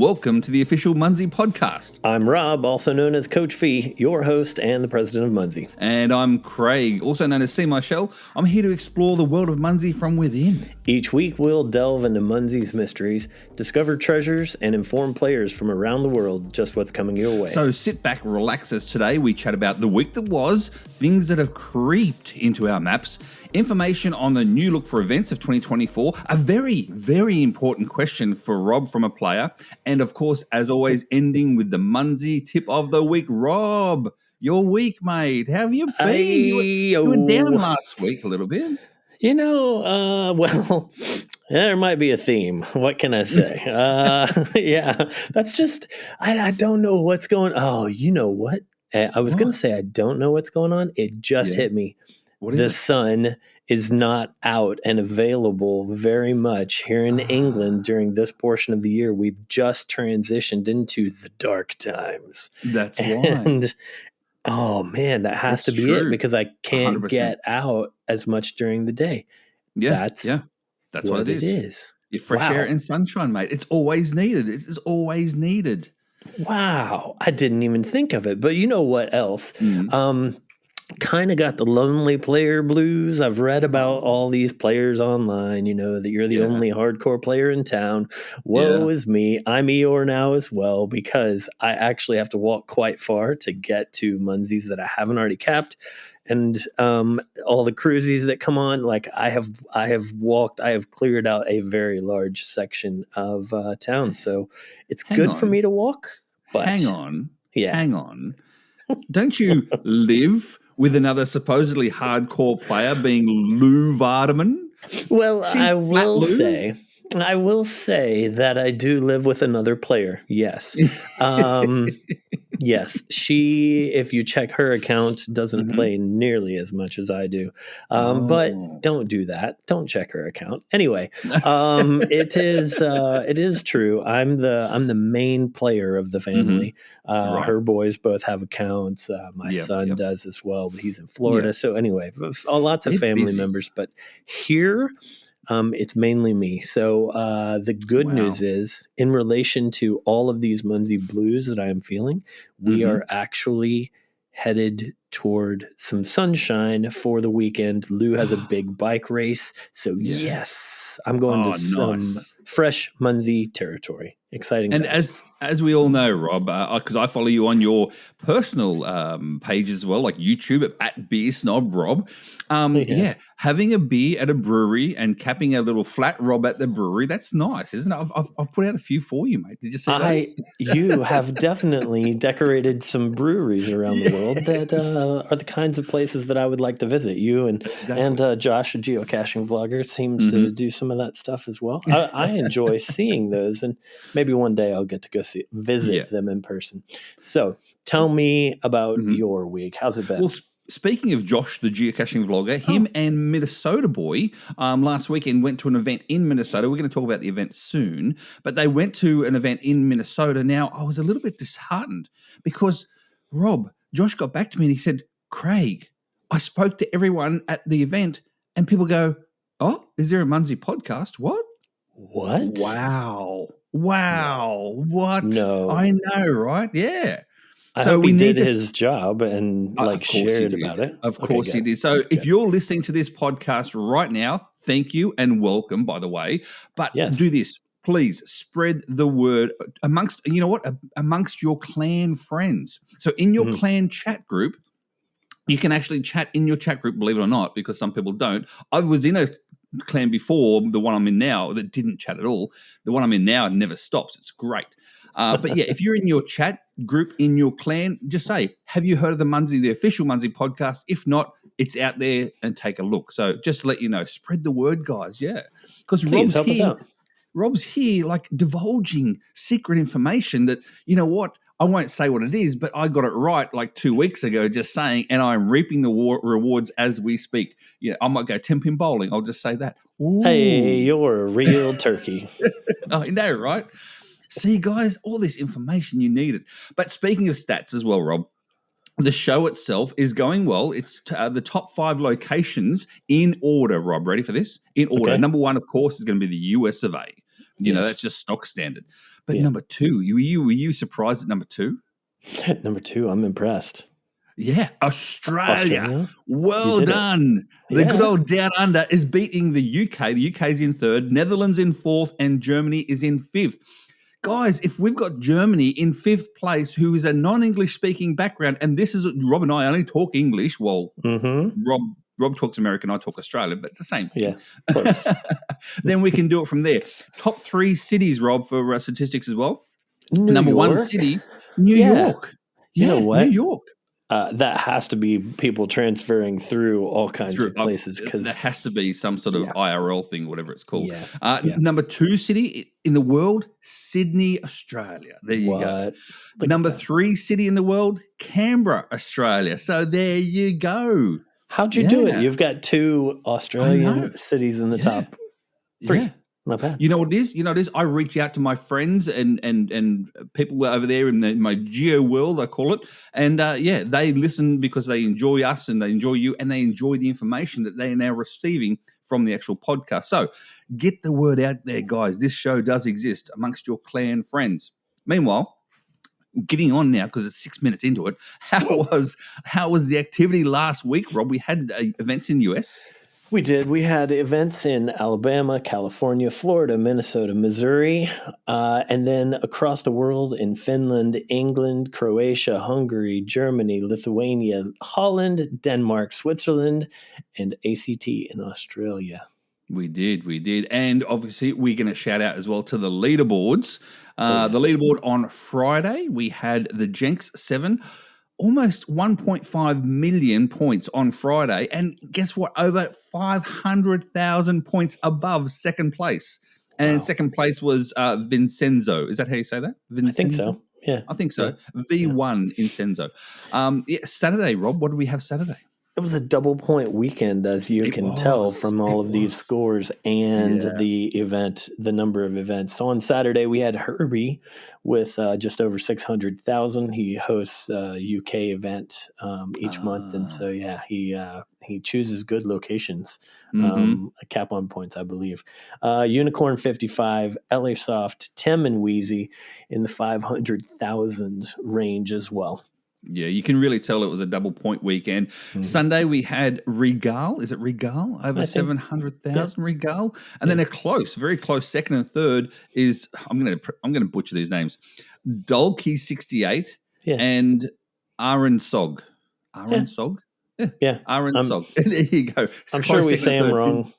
Welcome to the official Munzee podcast. I'm Rob, also known as Coach Fee, your host and the president of Munzee. And I'm Craig, also known as Michell. I'm here to explore the world of Munzee from within. Each week, we'll delve into Munzee's mysteries, discover treasures, and inform players from around the world just what's coming your way. So sit back, relax, as today we chat about the week that was, things that have creeped into our maps, information on the new look for events of 2024, a very, very important question for Rob from a player, and of course, as always, ending with the Munzee tip of the week. Rob, your week, mate. How have you been? You were down last week a little bit. You know, well, there might be a theme. What can I say? Yeah, that's just, I don't know what's going on. Oh, you know what? I was going to say I don't know what's going on. It just hit me. What is the it? sun is not out and available very much here in England during this portion of the year. We've just transitioned into the dark times. That's why. And oh man, that has to be true. it because I can't 100%. get out as much during the day. That's what it is. Your fresh air and sunshine, mate. It's always needed. It's always needed. Wow. I didn't even think of it. But you know what else? Kind of got the lonely player blues. I've read about all these players online, you know, that you're the only hardcore player in town. Woe is me. I'm Eeyore now as well because I actually have to walk quite far to get to Munzees that I haven't already capped. And all the cruises that come on, like I have cleared out a very large section of town. So it's good for me to walk. But hang on. Don't you live with another supposedly hardcore player being Lou Vardeman? Well, I will say that I do live with another player. Yes. Yes. She, if you check her account, doesn't play nearly as much as I do. But don't do that. Don't check her account. Anyway, it is true. I'm the main player of the family. Right. Her boys both have accounts. My son does as well, but he's in Florida. Yeah. So anyway, lots of family members, but here, it's mainly me. So the good news is, in relation to all of these Munzee blues that I am feeling, we are actually headed toward some sunshine for the weekend. Lou has a big bike race. So yes, I'm going to some fresh Munzee territory. Exciting and times. As we all know, Rob, because I follow you on your personal page as well, like YouTube at Beer Snob Rob. Having a beer at a brewery and capping a little flat Rob at the brewery, that's nice, isn't it? I've put out a few for you, mate. Did you see those? You have definitely decorated some breweries around the world that are the kinds of places that I would like to visit. You and Josh, a geocaching vlogger, seems to do some of that stuff as well. I enjoy seeing those, and maybe one day I'll get to go visit them in person. So tell me about your week. How's it been? Well, speaking of Josh, the geocaching vlogger, him and Minnesota Boy last weekend went to an event in Minnesota. We're going to talk about the event soon, but they went to an event in Minnesota. Now, I was a little bit disheartened because, Rob, Josh got back to me and he said, Craig, I spoke to everyone at the event and people go, oh, is there a Munzee podcast? What? Wow. What? No. I know, right? Yeah. I hope he did his job and shared about it. Of course he did. So if you're listening to this podcast right now, thank you and welcome, by the way. But do this. Please spread the word amongst your clan friends. So in your clan chat group, you can actually chat in your chat group, believe it or not, because some people don't. I was in a clan before, the one I'm in now, that didn't chat at all. The one I'm in now never stops. It's great. But yeah, if you're in your chat group in your clan, just say, have you heard of the official Munzee podcast? If not, it's out there and take a look. So just to let you know, spread the word, guys. Yeah. Because Rob's here like divulging secret information that, you know what, I won't say what it is, but I got it right like 2 weeks ago just saying, and I'm reaping the rewards as we speak. You know, I might go 10-pin bowling. I'll just say that. Ooh. Hey, you're a real turkey. I know, right? See, guys, all this information you needed. But speaking of stats as well, Rob, the show itself is going well. It's the top 5 locations in order, Rob. Ready for this? In order. Okay. Number 1, of course, is going to be the US of A. That's just stock standard. But number 2, were you surprised at number 2? Number 2, I'm impressed. Yeah, Australia. Well done. The good old Down Under is beating the UK. The UK is in 3rd, Netherlands in 4th, and Germany is in 5th. Guys, if we've got Germany in 5th place, who is a non-English speaking background, and this is Rob and I only talk English. Well, Rob talks American, I talk Australian, but it's the same thing. Yeah, then we can do it from there. Top 3 cities, Rob, for statistics as well. Number 1 city, New York. Yeah, you know what? New York. That has to be people transferring through all kinds of places, because there has to be some sort of IRL thing, whatever it's called. Number 2 city in the world, Sydney, Australia. There you go. Number 3 city in the world, Canberra, Australia. So there you go. How'd you do it? You've got 2 Australian cities in the top 3. Yeah. Not bad. You know what it is? I reach out to my friends and people over there in my geo world, I call it. And they listen because they enjoy us and they enjoy you and they enjoy the information that they are now receiving from the actual podcast. So get the word out there, guys. This show does exist amongst your clan friends. Meanwhile, getting on now because it's 6 minutes into it. How was the activity last week, Rob? We had events in the US. We did. We had events in Alabama, California, Florida, Minnesota, Missouri, and then across the world in Finland, England, Croatia, Hungary, Germany, Lithuania, Holland, Denmark, Switzerland, and ACT in Australia. We did. And obviously we're going to shout out as well to the leaderboards. The leaderboard on Friday, we had the Jenks 7, almost 1.5 million points on Friday. And guess what? Over 500,000 points above second place. And second place was Vincenzo. Is that how you say that? Vincenzo? I think so. Yeah. I think so. Yeah. V1 Vincenzo. Saturday, Rob, what do we have Saturday? It was a double point weekend, as you can tell from all of these scores and the number of events. So on Saturday, we had Herbie with just over 600,000. He hosts a UK event each month. And so, he chooses good locations, a cap on points, I believe. Unicorn 55, LA Soft, Tim and Wheezy in the 500,000 range as well. Yeah, you can really tell it was a double point weekend. Sunday we had Regal. Is it Regal? Over 700,000 Regal. And then a very close second and third is I'm going to butcher these names. Dolkey 68 and Aaron Sog. Aaron Sog? Yeah. Aaron Sog. There you go. I'm sure we say them wrong.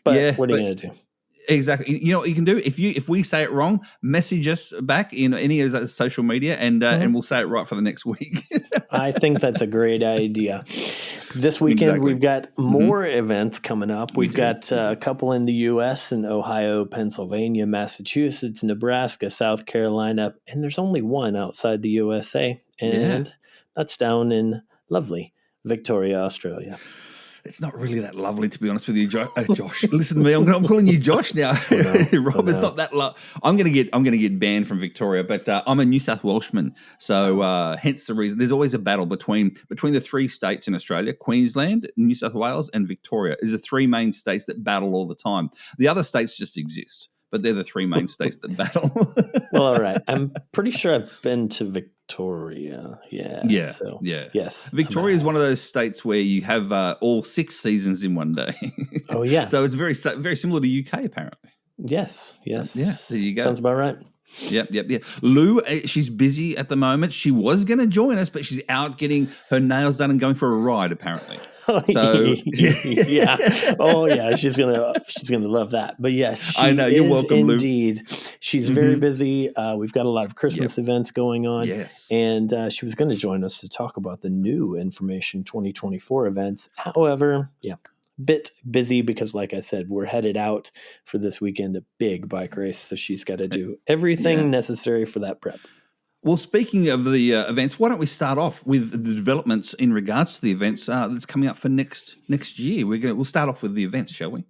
But what are you going to do? Exactly. You know what you can do? If we say it wrong, message us back in any of those social media and we'll say it right for the next week. I think that's a great idea. This weekend we've got more events coming up. We've got a couple in the U.S. in Ohio, Pennsylvania, Massachusetts, Nebraska, South Carolina, and there's only one outside the USA, and that's down in lovely Victoria, Australia. It's not really that lovely, to be honest with you, Josh. Listen to me. I'm calling you Josh now, Rob. It's not that. I'm going to get banned from Victoria, but I'm a New South Welshman, so hence the reason. There's always a battle between the 3 states in Australia: Queensland, New South Wales, and Victoria. There's the 3 main states that battle all the time. The other states just exist, but they're the 3 main states that battle. Well, all right. I'm pretty sure I've been to Victoria. Yeah. So, yes. Victoria is one of those states where you have all 6 seasons in one day. Oh, yeah. So it's very similar to UK, apparently. Yes. So, there you go. Sounds about right. Yep. Lou, she's busy at the moment. She was going to join us, but she's out getting her nails done and going for a ride, apparently. So yeah. Oh yeah, she's gonna love that. But yes, I know, you're welcome, Lou. Indeed. She's very busy. We've got a lot of Christmas events going on. Yes. And she was going to join us to talk about the new Information 2024 events. However, bit busy because, like I said, we're headed out for this weekend, a big bike race. So she's got to do everything necessary for that prep. Well, speaking of the events, why don't we start off with the developments in regards to the events that's coming up for next year? We'll start off with the events, shall we?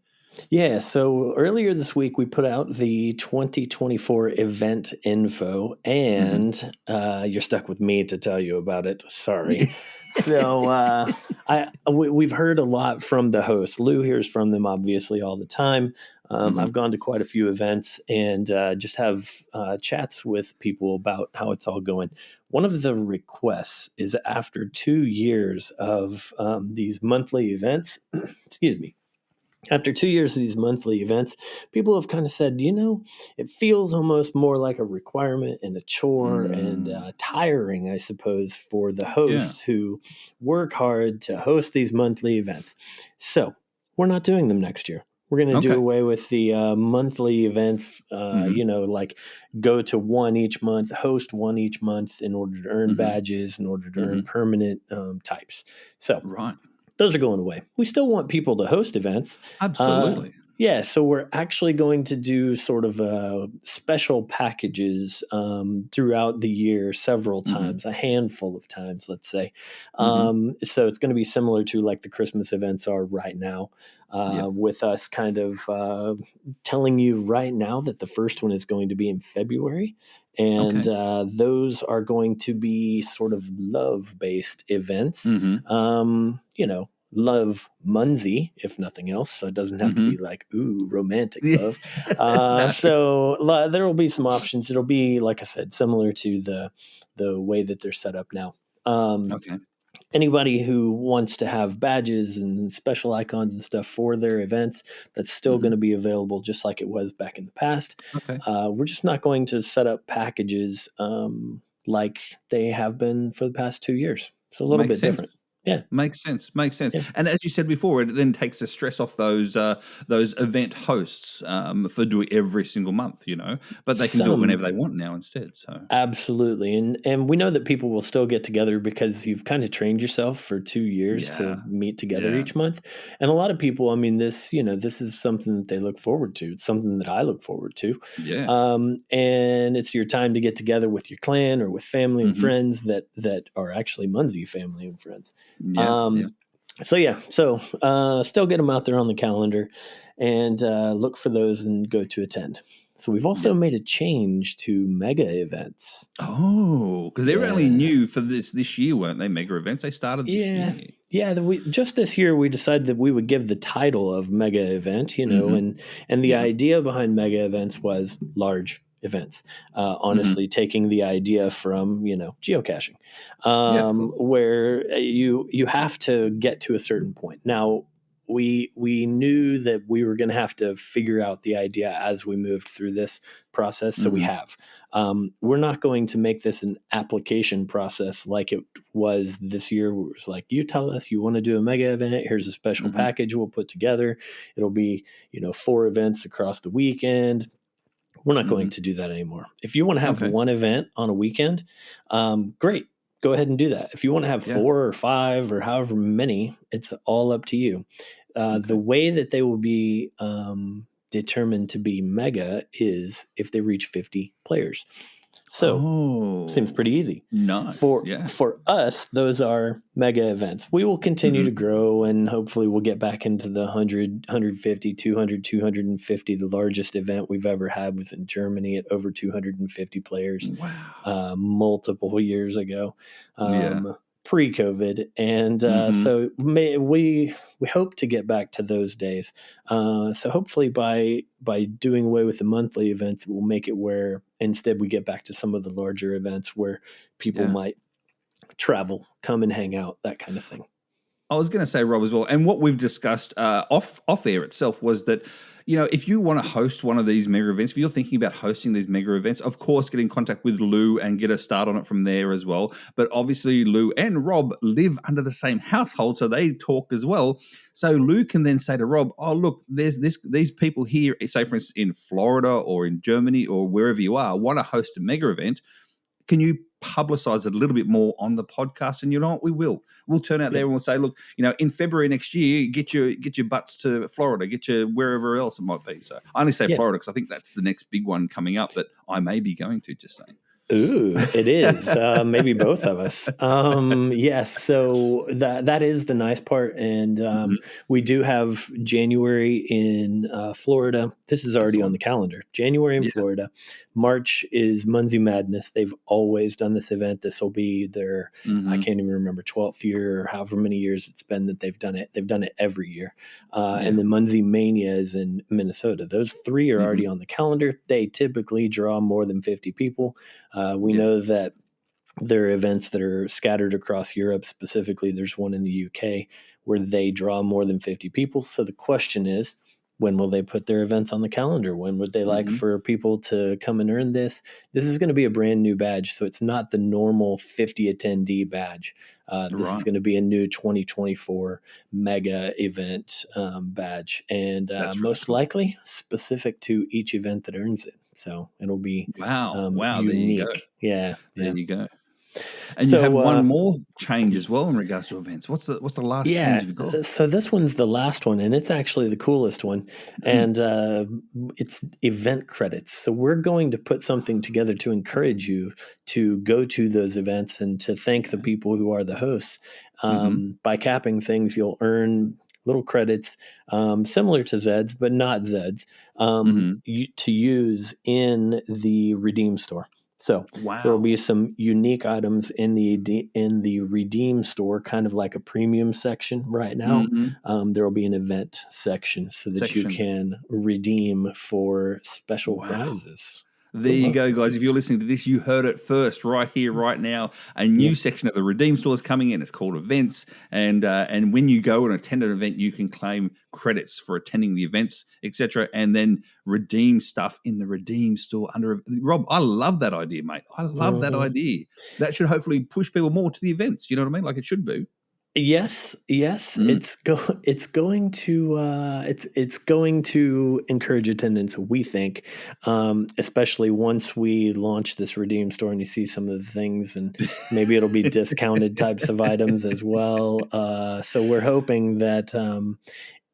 Yeah. So earlier this week, we put out the 2024 event info, and you're stuck with me to tell you about it. Sorry. So we've heard a lot from the hosts. Lou hears from them obviously all the time. I've gone to quite a few events and just have chats with people about how it's all going. One of the requests is after 2 years of these monthly events, excuse me, after 2 years of these monthly events, people have kind of said, it feels almost more like a requirement and a chore and tiring, I suppose, for the hosts who work hard to host these monthly events. So we're not doing them next year. We're going to do away with the monthly events, like go to one each month, host one each month in order to earn badges, in order to earn permanent types. So those are going away. We still want people to host events. Absolutely. So we're actually going to do sort of special packages throughout the year several times, a handful of times, let's say. So it's going to be similar to like the Christmas events are right now, with us kind of telling you right now that the first one is going to be in February. And those are going to be sort of love-based events. Love Munzee, if nothing else. So it doesn't have to be like, romantic love. So there will be some options. It'll be, like I said, similar to the way that they're set up now. Anybody who wants to have badges and special icons and stuff for their events, that's still going to be available just like it was back in the past. We're just not going to set up packages like they have been for the past 2 years. So a little bit different. Yeah, makes sense. Yeah. And as you said before, it then takes the stress off those event hosts for doing every single month, but they can do it whenever they want now instead. So absolutely, and we know that people will still get together because you've kind of trained yourself for 2 years to meet together each month. And a lot of people, I mean, this is something that they look forward to. It's something that I look forward to. And it's your time to get together with your clan or with family and friends that are actually Munzee family and friends. So still get them out there on the calendar and look for those and go to attend. So we've also made a change to mega events. Oh, because they were only new for this year, weren't they? Mega events, they started this year. Yeah, just this year we decided that we would give the title of mega event, and the idea behind mega events was large events. Honestly, taking the idea from geocaching, where you have to get to a certain point. Now, we knew that we were going to have to figure out the idea as we moved through this process, so we have. We're not going to make this an application process like it was this year. Where it was like, you tell us you want to do a mega event. Here's a special package we'll put together. It'll be 4 events across the weekend. We're not going to do that anymore. If you want to have one event on a weekend, great. Go ahead and do that. If you want to have 4 or 5 or however many, it's all up to you. The way that they will be determined to be mega is if they reach 50 players. So seems pretty easy. Nice. For us, those are mega events. We will continue to grow, and hopefully we'll get back into the 100, 150, 200, 250. The largest event we've ever had was in Germany at over 250 players. Wow. Multiple years ago. Pre-COVID, and so we hope to get back to those days. So hopefully by doing away with the monthly events, it will make it where instead we get back to some of the larger events where people might travel, come and hang out, that kind of thing. I was going to say, Rob, as well, and what we've discussed off air itself was that, if you want to host one of these mega events, if you're thinking about hosting these mega events, of course, get in contact with Lou and get a start on it from there as well. But obviously, Lou and Rob live under the same household, so they talk as well. So Lou can then say to Rob, oh, look, there's these people here, say, for instance, in Florida or in Germany or wherever you are, want to host a mega event. Can you publicize it a little bit more on the podcast? And you know what? We will. We'll turn out there and we'll say, look, in February next year, get your butts to Florida, get you wherever else it might be. So I only say Florida because I think that's the next big one coming up that I may be going to, just saying. Ooh, it is. Maybe both of us. Yes. So that is the nice part, and we do have January in Florida. This is already on the calendar. January in Florida. March is Munzee Madness. They've always done this event. This will be their I can't even remember 12th year or however many years it's been that they've done it. They've done it every year. And then Munzee Mania is in Minnesota. Those three are already on the calendar. They typically draw more than 50 people. We know that there are events that are scattered across Europe. Specifically, there's one in the UK where they draw more than 50 people. So the question is, when will they put their events on the calendar? When would they like for people to come and earn this? This is going to be a brand new badge. So it's not the normal 50 attendee badge. This is going to be a new 2024 mega event badge, and most likely specific to each event that earns it. So it'll be unique. There you go. And you have one more change as well in regards to events. What's the last change you've got? So this one's the last one, and it's actually the coolest one. And it's event credits. So we're going to put something together to encourage you to go to those events and to thank the people who are the hosts. By capping things, you'll earn little credits similar to Zeds, but not Zeds, to use in the Redeem store. So there will be some unique items in the Redeem store, kind of like a premium section right now. There will be an event section so that you can redeem for special prizes. There you go, guys. If you're listening to this, you heard it first right here, right now. A new section of the Redeem store is coming in. It's called Events. And when you go and attend an event, you can claim credits for attending the events, etc., and then redeem stuff in the Redeem store under. Rob, I love that idea, mate. I love that idea. That should hopefully push people more to the events. You know what I mean? Like it should be. Yes. It's going to encourage attendance, we think, especially once we launch this Redeem store and you see some of the things, and maybe it'll be discounted types of items as well. So we're hoping that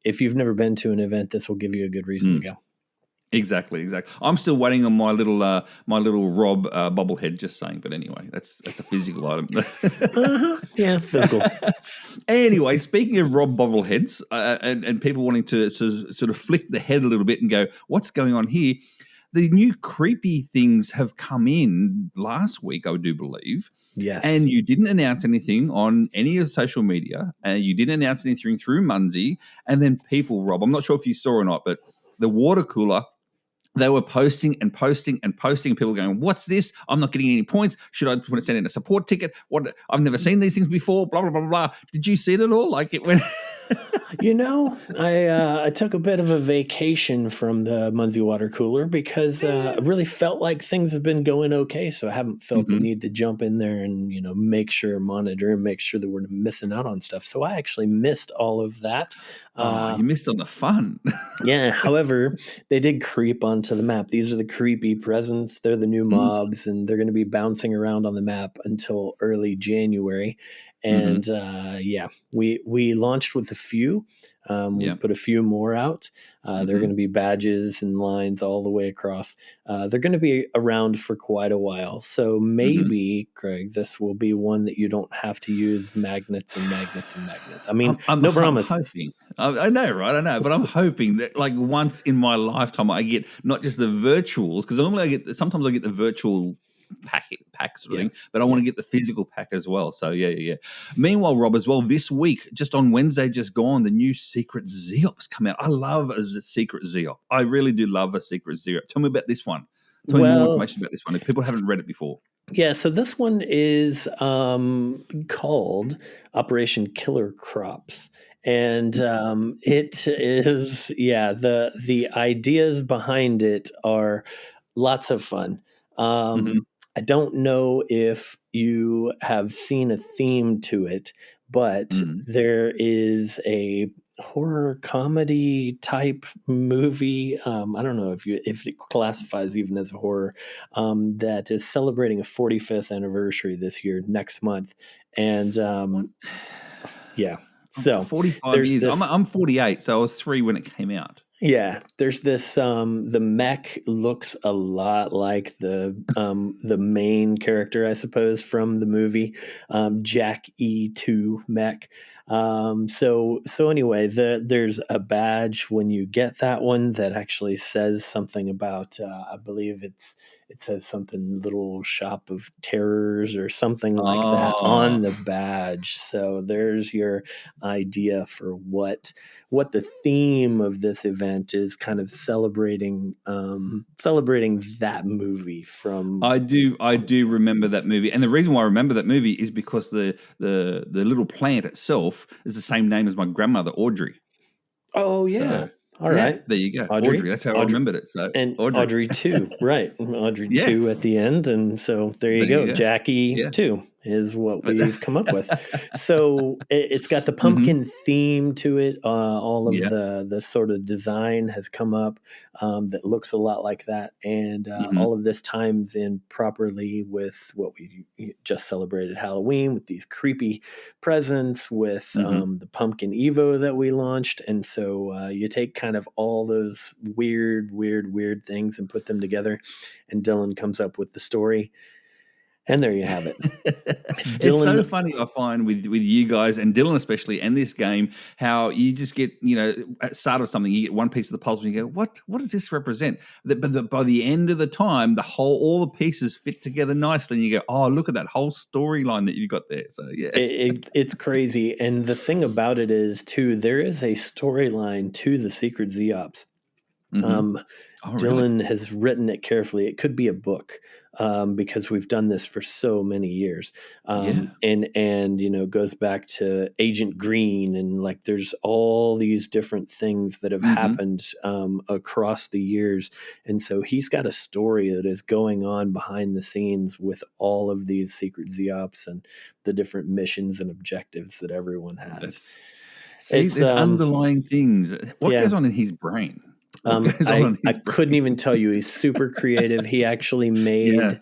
if you've never been to an event, this will give you a good reason to go. Exactly. I'm still waiting on my little Rob bobblehead. Just saying, but anyway, that's a physical item. Yeah, physical. Anyway, speaking of Rob bobbleheads and people wanting to sort of flick the head a little bit and go, "What's going on here?" The new Qreepy things have come in last week, I do believe. Yes. And you didn't announce anything on any of social media, and you didn't announce anything through Munzee. And then people, Rob, I'm not sure if you saw or not, but the water cooler. They were posting and people going, "What's this? I'm not getting any points. Should I send in a support ticket? What? I've never seen these things before, blah, blah, blah, blah." Did you see it at all? Like it went... I took a bit of a vacation from the Munzee water cooler because I really felt like things have been going okay. So I haven't felt the need to jump in there and, monitor and make sure that we're missing out on stuff. So I actually missed all of that. You missed on the fun. Yeah. However, they did creep onto the map. These are the Qreepy presents. They're the new mobs, and they're going to be bouncing around on the map until early January. And we launched with a few. We put a few more out. They're going to be badges and lines all the way across. They're going to be around for quite a while. So maybe, Craig, this will be one that you don't have to use magnets and magnets and magnets. I mean, no promises. I know, right? I know, but I'm hoping that like once in my lifetime I get not just the virtuals, because normally sometimes I get the virtual pack sort of thing, but I want to get the physical pack as well. So yeah. Meanwhile, Rob, as well, this week, just on Wednesday, just gone, the new secret zeeops come out. I love a secret zeop. I really do love a secret zeop. Tell me about this one. Tell me more information about this one if people haven't read it before. Yeah, so this one is called Operation Killer Crops. And it is, the ideas behind it are lots of fun. I don't know if you have seen a theme to it, but there is a horror comedy type movie. I don't know if it classifies even as a horror, that is celebrating a 45th anniversary this year, next month. And So 45 years. I'm 48, so I was 3 when it came out. Yeah, there's this the mech looks a lot like the main character, I suppose, from the movie, Jack E2 mech. So anyway, there's a badge when you get that one that actually says something about I believe it says something, little shop of terrors or something like that on Oh, the badge. So there's your idea for what the theme of this event is, kind of celebrating that movie from. I do remember that movie, and the reason why I remember that movie is because the little plant itself is the same name as my grandmother, Audrey. Oh So yeah, all yeah, right, there you go, Audrey, Audrey. That's how I Audrey, remembered it. So and Audrey, Audrey 2, right? Audrey yeah, 2 at the end, and so there you there go. you go. Jackie Yeah, 2 is what but we've come up with. So it's got the hmm pumpkin theme to it. All of yeah, the sort of design has come up that looks a lot like that, and hmm all of this times in properly with what we just celebrated, Halloween, with these creepy presents, with hmm the pumpkin Evo that we launched. And so you take kind of all those weird things and put them together, and Dylan comes up with the story. And there you have it. It's so Dylan, funny, I find, with you guys and Dylan especially, and this game, how you just get, at the start of something, you get one piece of the puzzle, and you go, what does this represent? But by the end of the time, all the pieces fit together nicely, and you go, oh, look at that whole storyline that you got there. So yeah. it's crazy. And the thing about it is, too, there is a storyline to the secret zeops. hmm Um, Oh, really? Dylan has written it carefully. It could be a book, because we've done this for so many years, Yeah. and goes back to Agent Green, and like there's all these different things that have hmm happened across the years, and so he's got a story that is going on behind the scenes with all of these secret zeops and the different missions and objectives that everyone has. That's See, It's there's underlying things. What yeah. goes on in his brain? What goes on in I his couldn't brain? even tell you. He's super creative. He actually Yeah.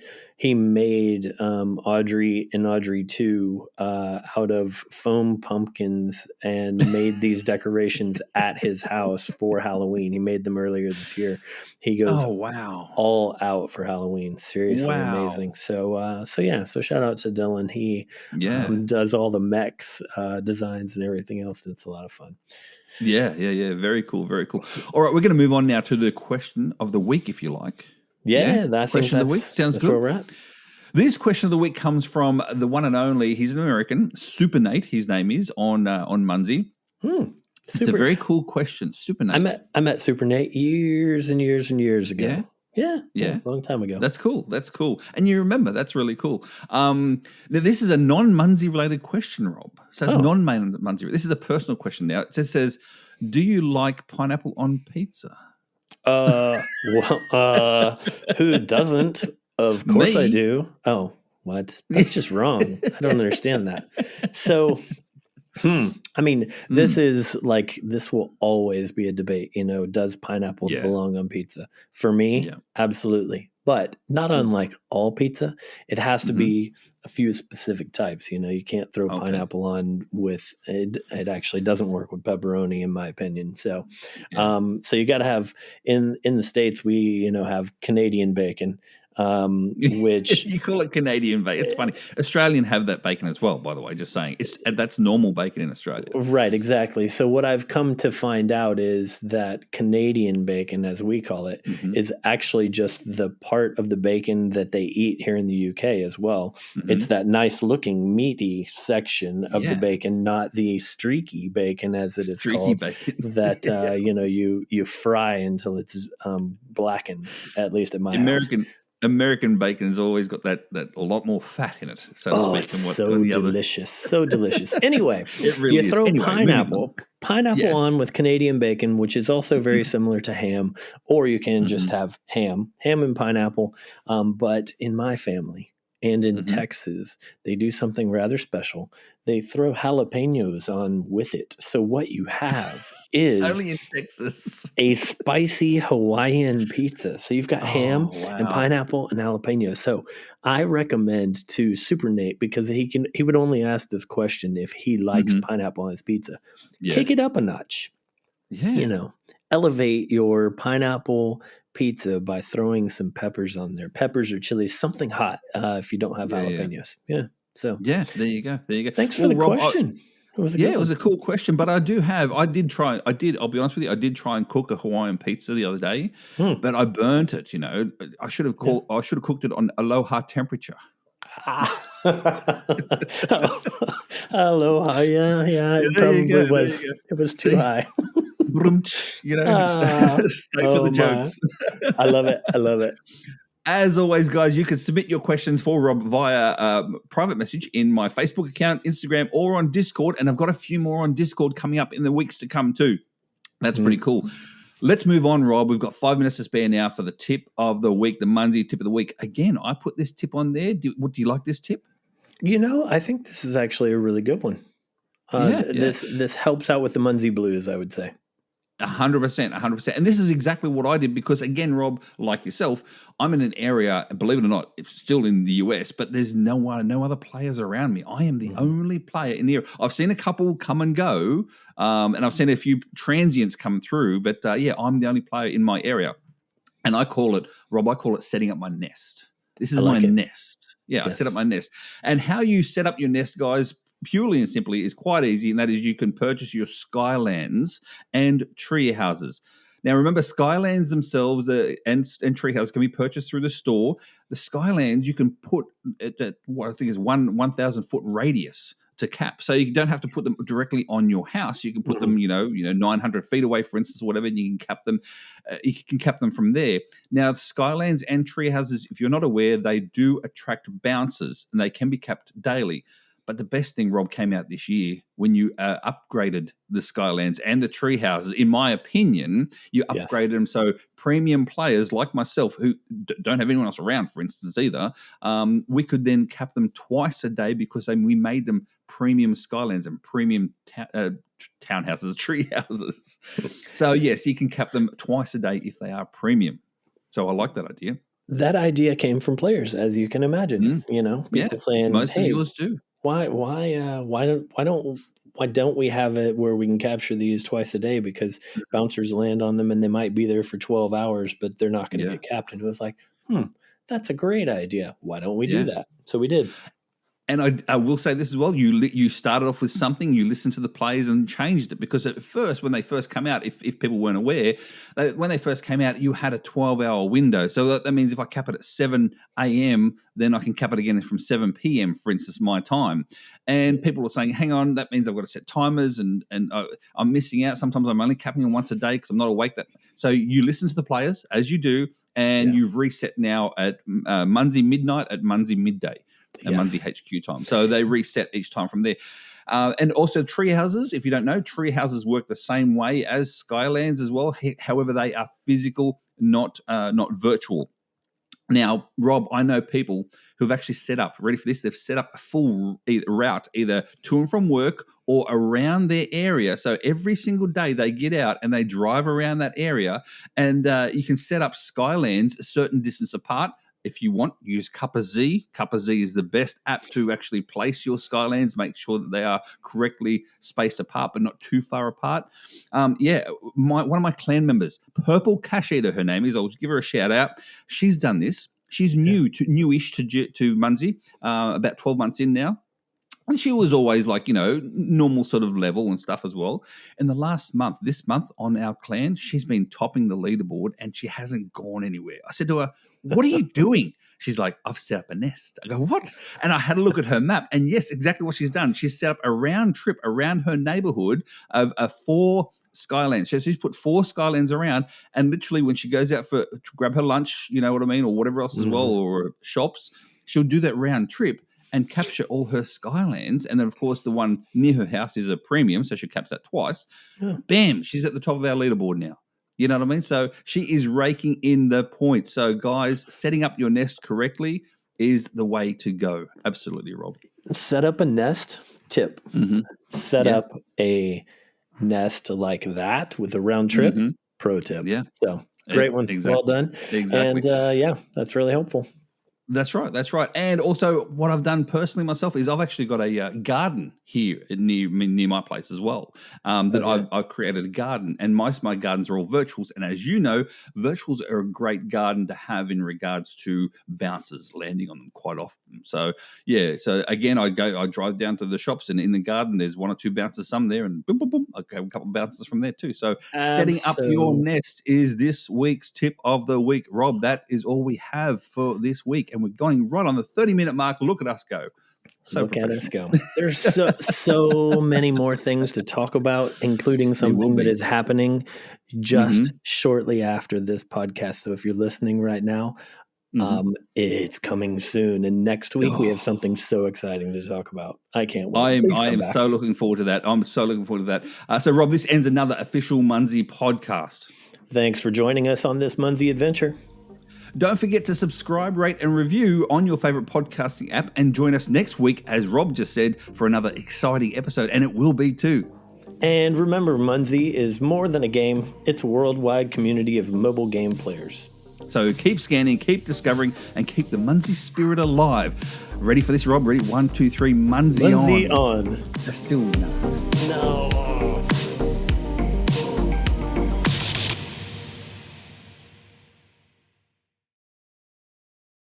made Audrey and Audrey 2 out of foam pumpkins, and made these decorations at his house for Halloween. He made them earlier this year. He goes Oh, wow. all out for Halloween. Seriously amazing. Wow. So yeah. So shout out to Dylan. He Yeah. does all the mechs designs and everything else. It's a lot of fun. Yeah. Very cool. Very cool. All right, we're going to move on now to the question of the week, if you like. Yeah, Yeah, I think question of the week sounds that's where good. we're at. This question of the week comes from the one and only. He's an American, Super Nate. His name is on Munzee. It's a Super. very cool question, Super Nate. I met Super Nate years and years and years Yeah, ago. Yeah, yeah. long time ago. That's cool. That's cool. And you remember, that's really cool. Now this is a non-Munzee related question, Rob. So it's non-Munzee. This is a personal question now. It says, do you like pineapple on pizza? Who doesn't? Of course I Me? do. Oh, what? That's just wrong. I don't understand that. So, I mean, this will always be a debate. Does pineapple Yeah. belong on pizza? For me, Yeah. absolutely. But not on like all pizza. It has to Mhm. be a few specific types. You can't throw Okay. pineapple on with it. It actually doesn't work with pepperoni, in my opinion. So, Yeah. so you got to have in the States, we have Canadian bacon, which You call it Canadian bacon. It's funny. Australian have that bacon as well, by the way, just saying. That's normal bacon in Australia. right, exactly. So what I've come to find out is that Canadian bacon, as we call it, Mhm. is actually just the part of the bacon that they eat here in the UK as well. It's Mhm. that nice looking meaty section of the Yeah. bacon, not the streaky bacon, as it is Streaky called, bacon. that you fry until it's blackened, at least at my house. American bacon has always got that a lot more fat in it, so to Oh, speak, it's than what so the other. delicious. So delicious. Anyway, It you really is. throw Anyway, moving on. pineapple Yes. on with Canadian bacon, which is also very similar to ham, or you can just Mhm. have ham and pineapple. But in my family and in Mhm. Texas, they do something rather special. They throw jalapenos on with it. So what you have is Only in Texas. a spicy Hawaiian pizza. So you've got ham Oh, and wow. pineapple and jalapeno. So I recommend to Super Nate, because he would only ask this question if he likes Mhm. pineapple on his pizza. Yeah. Kick it up a notch. Yeah. Elevate your pineapple pizza by throwing some peppers on there. Peppers or chilies, something hot if you don't have jalapenos. Yeah. So there you go. Thanks for the Rob, question. It was a good one. It was a cool question, but I'll be honest with you, I did try and cook a Hawaiian pizza the other day, but I burnt it, I should have cooked it on aloha temperature. Aloha, yeah, it probably was. It was too high. Stay for the jokes. I love it. As always, guys, you can submit your questions for Rob via private message in my Facebook account, Instagram, or on Discord. And I've got a few more on Discord coming up in the weeks to come too. That's pretty cool. Let's move on, Rob. We've got 5 minutes to spare now for the tip of the week, the Munzee tip of the week. Again, I put this tip on there. Do you like this tip? I think this is actually a really good one. This helps out with the Munzee blues, I would say. 100%. And this is exactly what I did because, again, Rob, like yourself, I'm in an area, believe it or not, it's still in the US, but there's no other players around me. I am the only player in the area. I've seen a couple come and go, and I've seen a few transients come through, but I'm the only player in my area. And I call it setting up my nest. This is my nest. Yeah, yes. I set up my nest. And how you set up your nest, guys, purely and simply is quite easy, and that is you can purchase your skylands and tree houses. Now, remember, skylands themselves and tree houses can be purchased through the store. The skylands you can put at what I think is 1,000 foot radius to cap, so you don't have to put them directly on your house. You can put them, 900 feet away, for instance, or whatever, and you can cap them. You can cap them from there. Now, the skylands and tree houses, if you're not aware, they do attract bouncers, and they can be capped daily. But the best thing, Rob, came out this year when you upgraded the Skylands and the tree houses. In my opinion, you upgraded them so premium players like myself, who don't have anyone else around, for instance, either, we could then cap them twice a day because we made them premium Skylands and premium townhouses, tree houses. So, yes, you can cap them twice a day if they are premium. So I like that idea. That idea came from players, as you can imagine. People saying, most of yours do. Why don't we have it where we can capture these twice a day? Because bouncers land on them and they might be there for 12 hours, but they're not going to get capped. And it was like, that's a great idea. Why don't we do that? So we did. And I will say this as well. You started off with something, you listened to the players and changed it. Because at first, when they first came out, if people weren't aware, when they first came out, you had a 12-hour window. So that means if I cap it at 7 a.m., then I can cap it again from 7 p.m., for instance, my time. And people were saying, hang on, that means I've got to set timers and I'm missing out. Sometimes I'm only capping them once a day because I'm not awake. So you listen to the players, as you do, and you've reset now at Munzee midnight, at Munzee midday. Munzee HQ time. So they reset each time from there. And also tree houses, if you don't know, tree houses work the same way as Skylands as well. However, they are physical, not virtual. Now, Rob, I know people who've actually set up, ready for this, they've set up a full route either to and from work or around their area. So every single day they get out and they drive around that area, and you can set up Skylands a certain distance apart. If you want, use Qreepy. Qreepy is the best app to actually place your Skylands, make sure that they are correctly spaced apart, but not too far apart. One of my clan members, PurpleCacheEater, her name is. I'll give her a shout out. She's done this. She's newish to Munzee, about 12 months in now. And she was always like, normal sort of level and stuff as well. In the this month on our clan, she's been topping the leaderboard and she hasn't gone anywhere. I said to her, what are you doing? She's like, I've set up a nest. I go, what? And I had a look at her map. And yes, exactly what she's done. She's set up a round trip around her neighborhood of 4 Skylands. So she's put 4 Skylands around. And literally when she goes out to grab her lunch, you know what I mean, or whatever else as well, or shops, she'll do that round trip and capture all her Skylands. And then, of course, the one near her house is a premium, so she caps that twice. Oh. Bam, she's at the top of our leaderboard now. You know what I mean? So she is raking in the points. So, guys, setting up your nest correctly is the way to go. Absolutely, Rob. Set up a nest tip. Mm-hmm. Set up a nest like that with a round trip. Pro tip. Yeah. So, great one. Exactly. Well done. Exactly. And, that's really helpful. That's right. That's right. And also, what I've done personally myself is I've actually got a garden here near my place as well. I've created a garden, and most of my gardens are all virtuals. And as you know, virtuals are a great garden to have in regards to bouncers landing on them quite often. So yeah. So again, I drive down to the shops, and in the garden there's one or two bouncers, some there, and boom, boom, boom. I have a couple of bouncers from there too. So setting up your nest is this week's tip of the week, Rob. That is all we have for this week. And we're going right on the 30-minute mark. Look at us go. Look at us go. There's so many more things to talk about, including something that is happening just shortly after this podcast. So if you're listening right now, it's coming soon. And next week we have something so exciting to talk about. I can't wait. I am so looking forward to that. So Rob, this ends another official Munzee podcast. Thanks for joining us on this Munzee adventure. Don't forget to subscribe, rate, and review on your favorite podcasting app, and join us next week, as Rob just said, for another exciting episode, and it will be too. And remember, Munzee is more than a game. It's a worldwide community of mobile game players. So keep scanning, keep discovering, and keep the Munzee spirit alive. Ready for this, Rob? Ready? 1, 2, 3, Munzee on. Munzee on. Still no. No.